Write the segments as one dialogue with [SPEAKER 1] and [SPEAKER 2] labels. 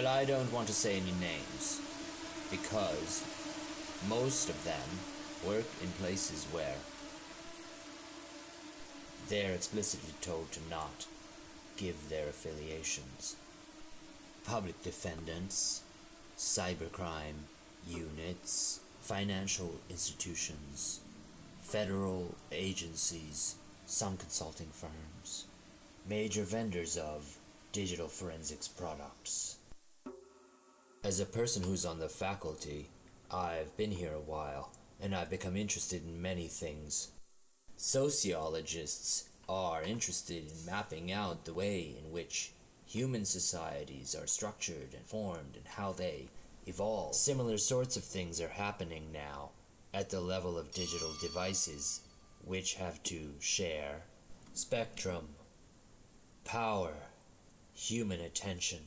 [SPEAKER 1] Well, I don't want to say any names, because most of them work in places where they're explicitly told to not give their affiliations. Public defendants, cybercrime units, financial institutions, federal agencies, some consulting firms, major vendors of digital forensics products. As a person who's on the faculty, I've been here a while, and I've become interested in many things. Sociologists are interested in mapping out the way in which human societies are structured and formed and how they evolve. Similar sorts of things are happening now at the level of digital devices, which have to share spectrum, power, human attention.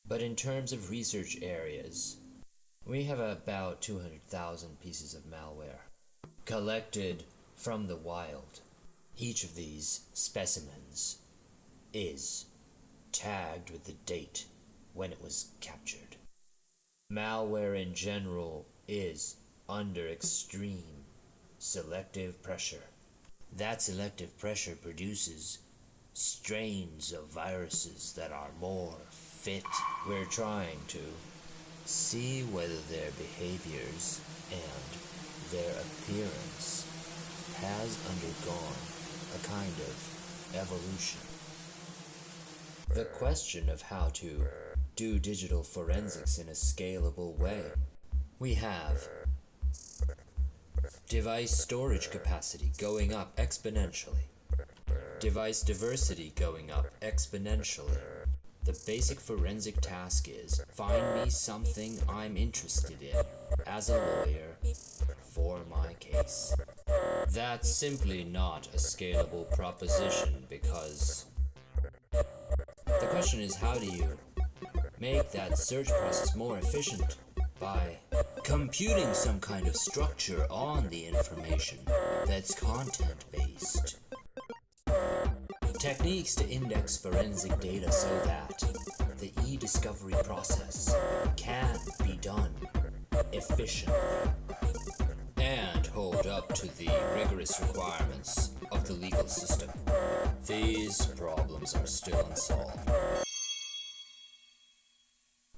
[SPEAKER 1] But in terms of research areas, we have about 200,000 pieces of malware collected from the wild. Each of these specimens is tagged with the date when it was captured. Malware in general is under extreme selective pressure. That selective pressure produces strains of viruses that are more fit. We're trying to see whether their behaviors and their appearance has undergone a kind of evolution. The question of how to do digital forensics in a scalable way. We have device storage capacity going up exponentially. Device diversity going up exponentially. The basic forensic task is find me something I'm interested in as a lawyer for my case. That's simply not a scalable proposition, because the question is, how do you make that search process more efficient? By computing some kind of structure on the information that's content-based. Techniques to index forensic data so that the e-discovery process can be done efficiently and hold up to the rigorous requirements of the legal system. These problems are still unsolved.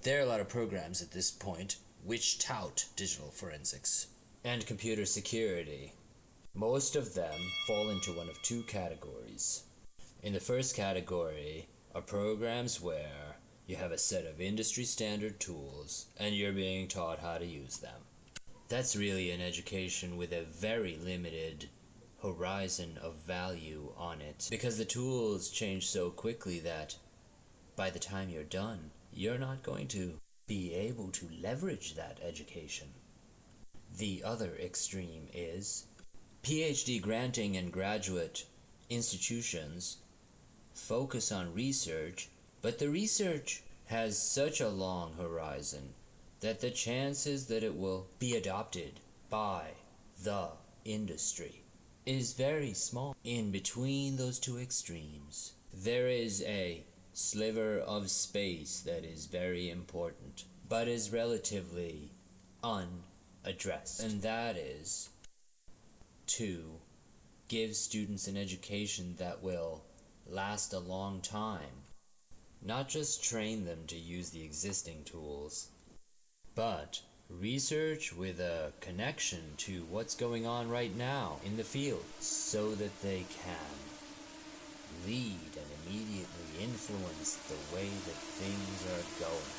[SPEAKER 1] There are a lot of programs at this point which tout digital forensics and computer security. Most of them fall into one of two categories. In the first category are programs where you have a set of industry standard tools and you're being taught how to use them. That's really an education with a very limited horizon of value on it, because the tools change so quickly that by the time you're done, you're not going to be able to leverage that education. The other extreme is PhD granting and graduate institutions focus on research, but the research has such a long horizon that the chances that it will be adopted by the industry is very small. In between those two extremes, there is a sliver of space that is very important, but is relatively unaddressed, and that is to give students an education that will last a long time. Not just train them to use the existing tools, but research with a connection to what's going on right now in the field, so that they can lead and immediately influence the way that things are going.